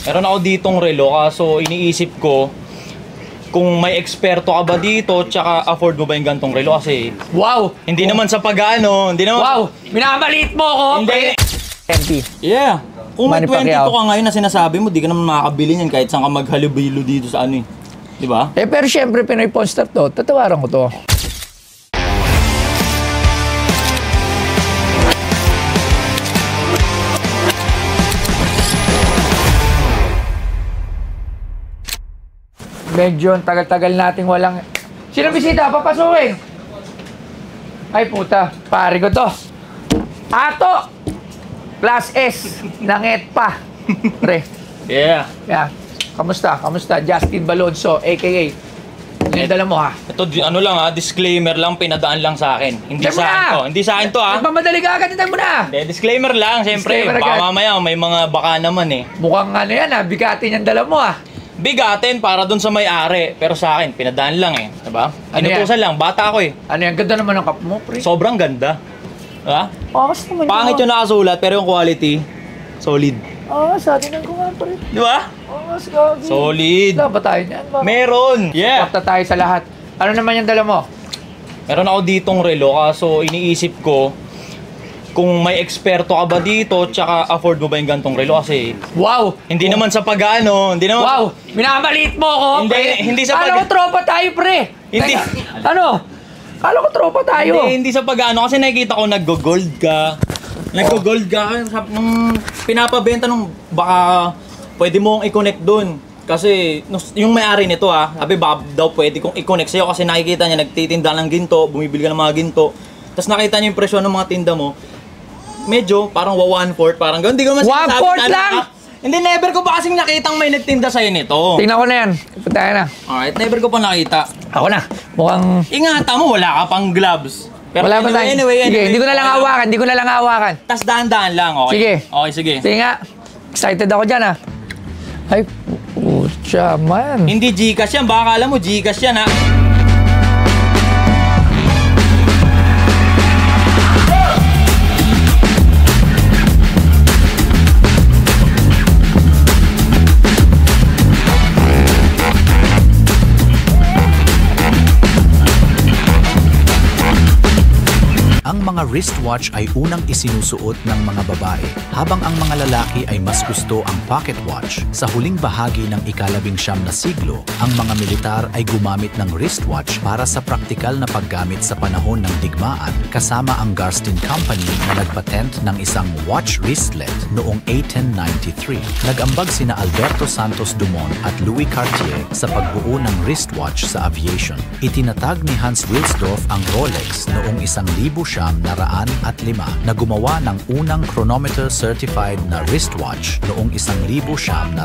Meron ako ditong relo, kaso iniisip ko kung may eksperto ka ba dito, tsaka afford mo ba yung gantong relo kasi Wow! hindi naman sa pag-ano, hindi naman. Wow! Minamaliit mo ako! Hindi. Empty. Yeah. Kung may Manny 22 Pacquiao ka ngayon na sinasabi mo, di ka naman makakabili niyan kahit saan ka maghalubilo dito sa ano eh. Di ba? Eh pero syempre Pinoy Pawn Stars to, tatawaran ko to. Medyo tagal-tagal nating walang... Sino bisita? Papasukin! Ay puta, pare ko to. Ato! Class S ng ETPA. Pre. Yeah. Yeah. Kamusta? Kamusta? Justin Balonso, a.k.a. Ano yung dala mo ha? Ito, ano lang ha, disclaimer lang, pinadaan lang sa akin. Hindi Diyan sa mo akin na! to. Hindi sa akin to ha. Nagmamadali ka agad, mo na! Hindi, disclaimer lang, siyempre. Disclaimer Baka agad. mamaya may mga baka naman eh. Mukhang ano yan ha, bigatin yung dala mo ha. Bigatin para dun sa may-ari. Pero sa akin, pinadaan lang eh. Diba? Ano Inutusan lang, bata ako eh. Ano yan? Ganda naman ang cup mo, pre. Sobrang ganda. Diba? Angas naman Pangit yung nakasulat, pero yung quality, solid. Sa atin ko nga, pre. Diba? Angas, gagi. Solid. Wala ba tayo niyan? Meron. Yeah. Kapta tayo sa lahat. Ano naman yung dala mo? Meron ako ditong relo, kaso iniisip ko kung may eksperto ka ba dito, tsaka afford mo ba yung gantong relo kasi Wow! hindi naman sa pag-ano, hindi naman. Wow! Minamaliit mo ako, Hindi, pre. hindi sa Kala ko tropa tayo, pre. Hindi. Teka, ano? Kala ko tropa tayo. Hindi sa pag-ano kasi nakikita ko naggo-gold ka. Naggo-gold ka nung pinapabenta nung baka pwede mong i-connect doon. Kasi yung may-ari nito sabi baka daw pwede kong i-connect sa'yo kasi nakikita niya nagtitinda ng ginto, bumibili ka ng mga ginto. Tapos nakita niya yung presyo ng mga tinda mo. Medyo parang 1/4, parang gano'n. Hindi ko man sinasabi 1/4 lang? Hindi, never ko pa kasing nakitang may nagtinda sa'yo nito. Tingnan ko na yan. Puntahan na. Alright, never ko pa nakita. Ako na. Mukhang... Ingatan mo, wala ka pang gloves. Pero Wala pa tayo. anyway, Sige, hindi ko na lang okay hawakan. Hindi ko na lang hawakan. Tas dahan-dahan lang, okay? Sige. Okay, sige. Sige nga. Excited ako dyan, Ay, putya man. Hindi Gcash yan, baka alam mo Gcash yan ha. Ang mga wristwatch ay unang isinusuot ng mga babae, habang ang mga lalaki ay mas gusto ang pocket watch. Sa huling bahagi ng ika-19 na siglo, ang mga militar ay gumamit ng wristwatch para sa praktikal na paggamit sa panahon ng digmaan, kasama ang Garstin Company na nagpatent ng isang watch wristlet noong 1893. Nag-ambag sina Alberto Santos Dumont at Louis Cartier sa pagbuo ng wristwatch sa aviation. Itinatag ni Hans Wilsdorf ang Rolex noong 1905 na gumawa ng unang chronometer certified na wristwatch noong 1910.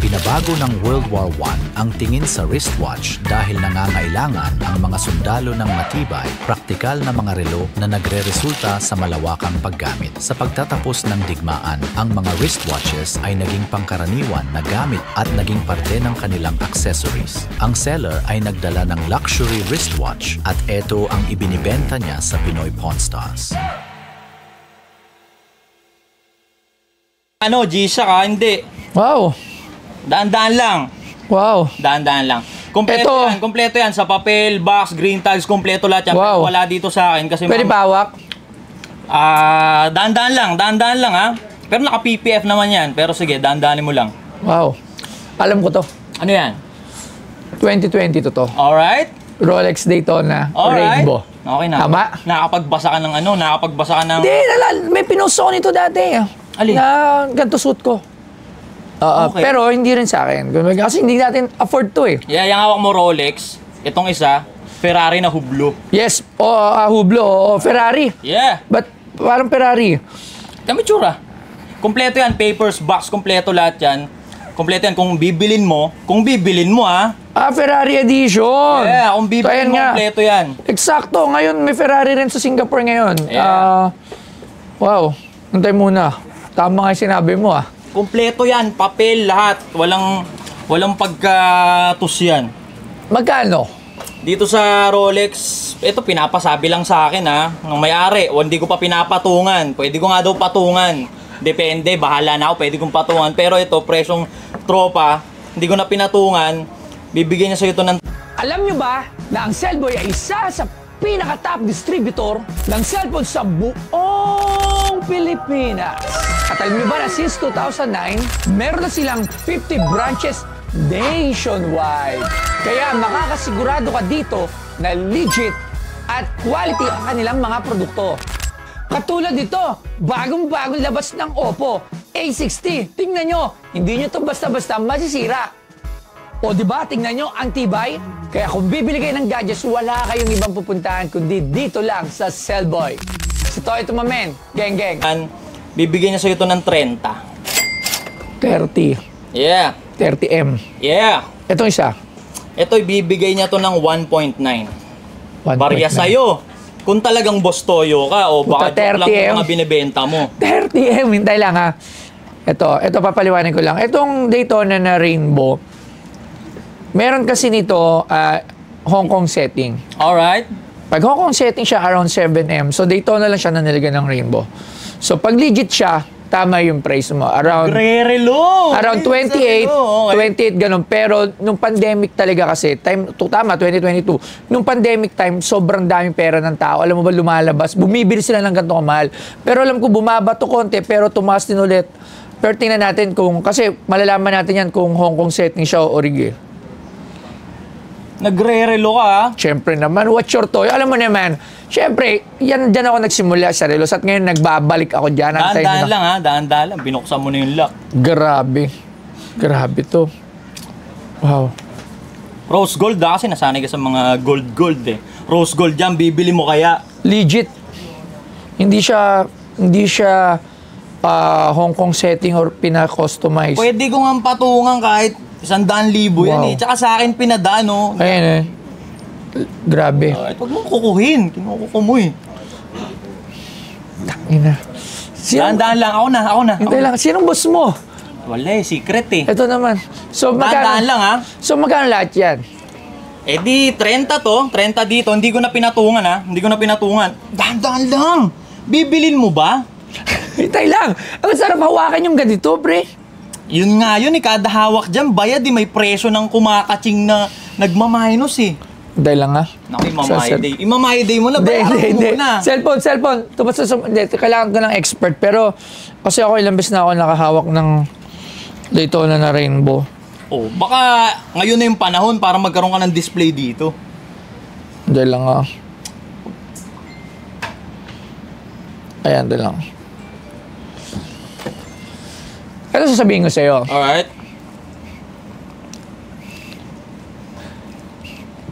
Pinabago ng World War I ang tingin sa wristwatch dahil nangangailangan ang mga sundalo ng matibay, praktikal na mga relo na nagre-resulta sa malawakang paggamit. Sa pagtatapos ng digmaan, ang mga wristwatches ay naging pangkaraniwan na gamit at naging parte ng kanilang accessories. Ang seller ay nagdala ng luxury wristwatch at ito ang ibinibenta niya sa Pinoy Pawn Stars. Ano, G-Shock ha? Hindi. Wow. Daan-daan lang. Wow. Daan-daan lang. Kompleto yan sa papel, box, green tags, kompleto lahat yan. Wow. Pero wala dito sa akin kasi Pwede bawak? daan-daan lang ha. Pero naka-PPF naman yan. Pero sige, daan-daanin mo lang. Wow. Alam ko to. Ano yan? 2020 to. Alright? Rolex Daytona Alright. Rainbow. Okay na. Tama? Nakapagbasa ka ng ano, nakapagbasa ka ng... Hindi, may pinost ko nito dati. Alin? Na ganito suit ko. Okay. Pero hindi rin sa akin. Kasi hindi natin afford to eh. Yeah, yung hawak mo Rolex. Itong isa, Ferrari na hublo. Yes, Hublot, Ferrari. Yeah. But parang Ferrari. Kami tsura. Kompleto yan, papers, box, kompleto lahat yan. Kompleto yan. Kung bibilin mo Ferrari edition. Yeah, kung So, bibilin ayan mo, nga. kompleto yan. Eksakto. Ngayon, may Ferrari rin sa Singapore ngayon. Yeah. Wow. Hintay muna. Tama nga yung sinabi mo Kompleto yan, papel, lahat. Walang pagkatus yan. Magkano? Dito sa Rolex, ito pinapasabi lang sa akin nung may-ari. O hindi ko pa pinapatungan. Pwede ko nga daw patungan. Depende, bahala na ako, pwede kong patungan. Pero ito, presyong tropa, hindi ko na pinatungan, bibigyan niya sa'yo ito ng... Alam nyo ba na ang Cellboy ay isa sa pinaka-top distributor ng cellphone sa buong Pilipinas? At alam nyo ba na since 2009, meron na silang 50 branches nationwide. Kaya makakasigurado ka dito na legit at quality ang kanilang mga produkto. Katulad nito, bagong-bagong labas ng Oppo A60. Tingnan nyo, hindi nyo ito basta-basta masisira. O diba, tingnan nyo, ang tibay. Kaya kung bibili kayo ng gadgets, wala kayong ibang pupuntahan kundi dito lang sa Cellboy. Si Toy Tumamen, geng. Bibigyan niya sa'yo ito ng 30. 30. Yeah. 30M. Yeah. Itong isa. Ito, ibibigay niya to ng 1.9. 1.9. Barya sa'yo. Kung talagang boss toyo ka, o baka Puta, joke lang 30M. yung mga binibenta mo. 30M, hintay lang ha. Ito papaliwanag ko lang. Itong Daytona na Rainbow, meron kasi nito Hong Kong setting. Alright. Pag Hong Kong setting siya around 7M, so Daytona lang siya na nilagyan ng Rainbow. So pag legit siya, tama yung price mo. Around 28, 28 ganun. Pero nung pandemic talaga kasi, tama, 2022, nung pandemic time, sobrang daming pera ng tao. Alam mo ba, lumalabas, bumibili sila ng ganito kamahal. Pero alam ko, bumaba to konti, pero tumaas din ulit. Pero tingnan natin kung, kasi malalaman natin yan kung Hong Kong setting siya o origi. Nagre-relo ka, ha? Siyempre naman, what's your toy? Alam mo naman, siyempre, dyan ako nagsimula sa relos at ngayon nagbabalik ako dyan. Daan-daan lang, ha? Daan-daan lang. Binuksan mo na yung lock. Grabe. Grabe to. Wow. Rose gold, ha? Kasi nasanay ka sa mga gold, eh. Rose gold yan, bibili mo kaya. Legit. Hindi siya Hong Kong setting or pina-customize. Pwede ko nga patungan kahit 100,000 yan, Wow. eh. Tsaka sa akin pinadaan, no? Ayan eh. Grabe. Huwag mong kukuhin. Kinukuko mo, eh. Ina. Daan-daan lang. Ako na. Hintay lang. Sinong boss mo? Wala, eh. Secret, eh. Ito naman. So, Daan-daan lang, ha? So, magkano lahat yan? Eh di, 30 to. 30 dito. Hindi ko na pinatungan, ha? Hindi ko na pinatungan. Daan-daan lang. Bibilin mo ba? Hintay lang. Ang sarap hawakan yung ganito, pre. Yun nga yun, eh. Kada hawak dyan, bayad, eh. May presyo ng kumakaching na nagmaminus, eh. Hintay lang, ha? Naku, imamahay day mo na. Bayaran mo na. Cellphone. Kailangan ko ng expert. Pero, kasi ako ilang beses na ako nakahawak ng Daytona na Rainbow. Oh, baka ngayon na yung panahon para magkaroon ka ng display dito. Hintay lang, ha? Ayan, hintay lang. Ito sasabihin ko sa'yo. Alright.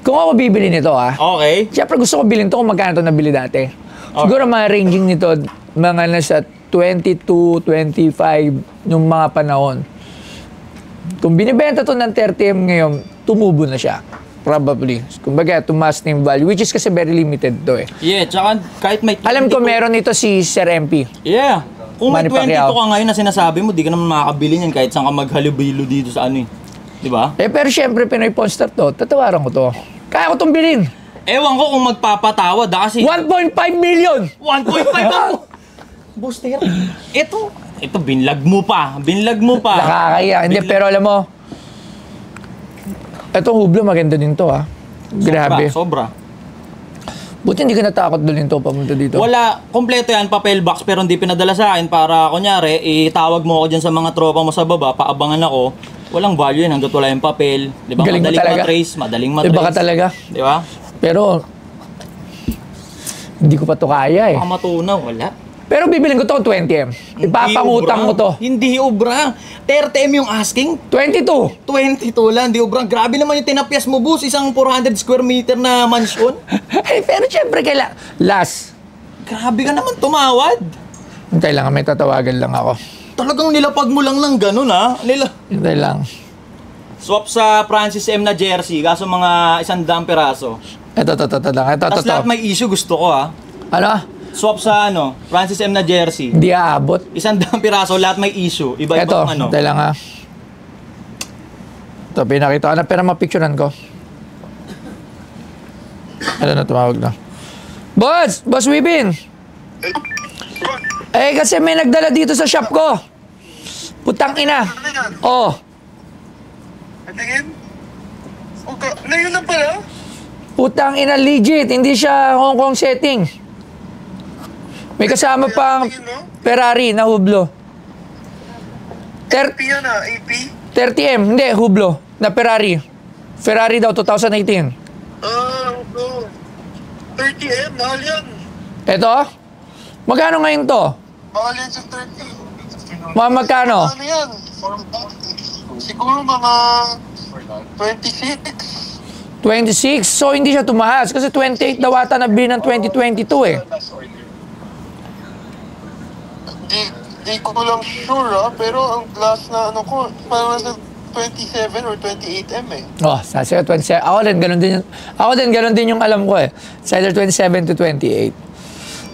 Kung ako bibili nito, ha? Okay. Siyempre gusto ko bilhin to kung magkano ito nabili dati. Siguro mga ranging nito, mga nasa 22, 25 yung mga panahon. Kung binibenta to ng 30M ngayon, tumubo na siya. Probably. Kumbaga, tumaas na yung value, which is kasi very limited to eh. Yeah, tsaka kahit may... Alam ko meron ito si Sir MP. Yeah. Kung may Manny 22 Pacquiao. ka ngayon na sinasabi mo, di ka naman makakabili niyan kahit saan ka maghalubilo dito sa ano eh. Di ba? Eh pero syempre, Pinoy Pawn Star to, tatawaran ko to. Kaya ko itong bilhin. Ewan ko kung magpapatawad kasi... 1.5 million! 1.5 ako! Booster. Ito, binlag mo pa. Nakakaya. Hindi, pero alam mo, itong Hublot maganda din to, ha? Grabe. Sobra. Buti hindi ka natakot doon to pamunta dito. Wala, kompleto yan, papel box, pero hindi pinadala sa akin para, kunyari, itawag mo ako dyan sa mga tropa mo sa baba, paabangan ako. Walang value yan hanggat wala yung papel. Di ba? Galing mo talaga. Madaling matrace. Iba ka talaga. Di ba? Pero, hindi ko pa to kaya eh. Baka matunaw, wala. Pero bibilin ko to 20M. Ipapangutang mo to. Hindi ubra. 30M yung asking. 22. 22 lang, di ubra. Grabe naman yung tinapyas mo, boss. Isang 400 square meter na mansion. Eh, pero syempre last. Grabe ka naman tumawad. Hintay lang, may tatawagan lang ako. Talagang nilapag mo lang ng ganun, ha? Hintay lang. Swap sa Francis M na jersey, kaso mga 100 peraso. Ito lang. Tapos lahat may issue gusto ko, ha? Ano? Swap sa Francis M na jersey. Hindi aabot. 100 piraso, lahat may issue. Ito, Iba-ibang hintay lang ha. Ito, pinakita ko na, pero mapicturean ko. Ito na, tumawag na. Boss! Boss Wibin! Eh, kasi may nagdala dito sa shop ko. Putang ina. Ano yan? Oh, Tingin? Okay. Ngayon lang pala? putang ina legit. Hindi siya Hong Kong setting. May kasama pang Tingin mo? Ferrari na hublo. AP yan ah, AP? 30M, hindi, hublo. Na Ferrari. Ferrari daw, 2018. Ah, oo. 30M, mahal yan. Eto? Magkano ngayon to? Mahal yan sa 30. Mga magkano? Ano yan? Siguro mga 26. 26. So, hindi siya tumaas. Kasi 28 daw ata nabili ng 2022 eh. Di ko lang sure ah, pero ang glass na ano ko, parang nasa 27 or 28M eh. Oh, sa 27. Ako din, ganun din yung alam ko eh. It's either 27 to 28.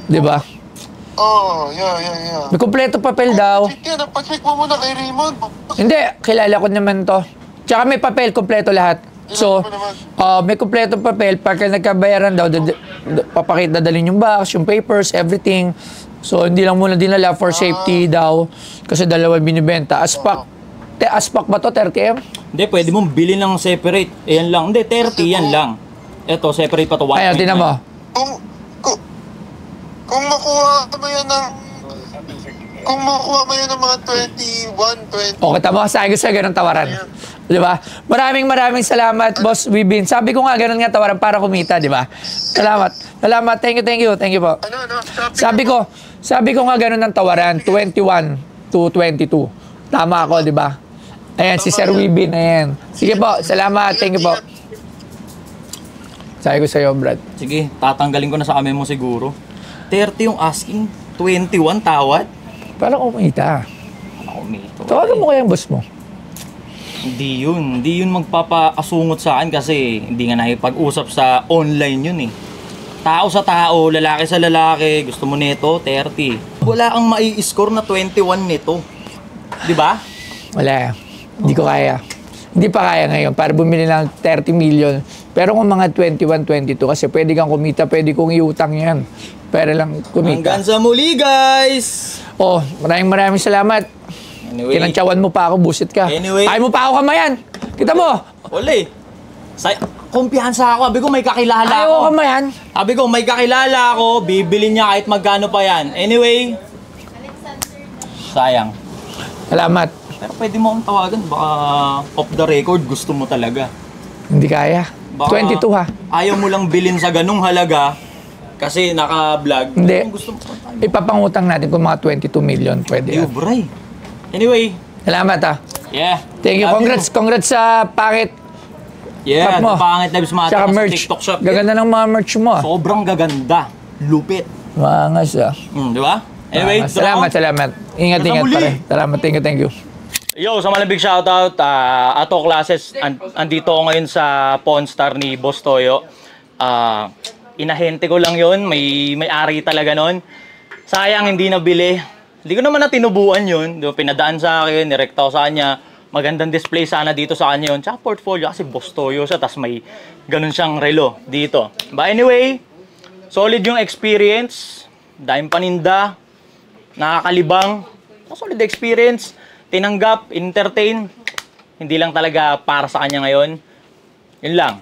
Di ba? Oh, yeah. May kumpleto papel daw. Check yan, pacheck mo muna kay Raymond. Hindi, kilala ko naman to. Tsaka may papel, kumpleto lahat. So, may kumpleto papel. Pagka nagkabayaran daw, papakita dalhin yung box, yung papers, everything. So, hindi lang muna dinala for safety daw. Kasi dalawa binibenta. Aspak ba to, 30M? Hindi, pwede mong bilhin ng separate. Ayan lang. Hindi, 30, yan lang. Ito, separate pa to. 1.9. Ayun, tinan mo. Kung makuha mo yan ng mga 21, 20. O, kita mo, sa akin gusto ganun tawaran. Di ba? Maraming salamat, Boss Wibin. Sabi ko nga, ganun nga tawaran para kumita, di ba? Salamat. Thank you po. Ano? Sabi ko nga ganun ang tawaran, 21 to 22. Tama ako, di ba? Ayan, si Sir Wibin, ayan. Sige po, salamat, thank you po. Sabi ko sa'yo, Brad. Sige, tatanggalin ko na sa amin mo siguro. 30 yung asking, 21 tawad. Parang kumita. Ako, mito. Tawagan mo kaya yung boss mo. Hindi yun magpapakasungot sa akin kasi hindi nga nakipag-usap sa online yun eh. Tao sa tao, lalaki sa lalaki, gusto mo nito, 30. Wala kang mai-score na 21 nito. Di ba? Wala. Hindi ko kaya. Hindi pa kaya ngayon para bumili ng 30 million. Pero kung mga 21, 22 kasi pwede kang kumita, pwede kong iutang yan. Para lang kumita. Hanggang sa muli, guys! Oh, maraming salamat. Anyway, Kinantsawan mo pa ako, busit ka. Anyway. Ayaw mo pa ako kamayan. Kita mo. wala eh. Kumpiyansa ako. Sabi ko may kakilala Ayaw ako. ko kamayan. Sabi ko may kakilala ako. Bibili niya kahit magkano pa yan. Anyway. Sayang. Salamat. Pero pwede mo akong tawagan. Baka off the record gusto mo talaga. Hindi kaya. Baka 22 ha. Ayaw mo lang bilhin sa ganung halaga. Kasi naka-vlog. Hindi. Anong gusto mo? Ipapangutang natin kung mga 22 million. Pwede yan. Bray. Anyway. Salamat ha. Yeah. Thank you. Love Congrats sa packet. Yeah. Shop mo. Pangit lives matter Tsaka sa merch. TikTok shop. Gaganda ng mga merch mo. Sobrang gaganda. Lupit. Maangas ah. Di ba? Anyway. Salamat. Ingat Hanggang muli. pare. Salamat. Thank you. Yo, sa malabig shoutout, Ato Classes, andito ako ngayon sa Pawn Star ni Boss Toyo. Inahente ko lang yon, may-ari talaga nun. Sayang hindi nabili. Hindi ko naman na tinubuan yun. Pinadaan sa akin, nirekta ko sa kanya. Magandang display sana dito sa kanya yun. Tsaka portfolio kasi Boss Toyo siya, tas may ganun siyang relo dito. But anyway, solid yung experience. Dahil paninda, nakakalibang. Solid experience. Tinanggap, entertain, hindi lang talaga para sa kanya ngayon. Yun lang.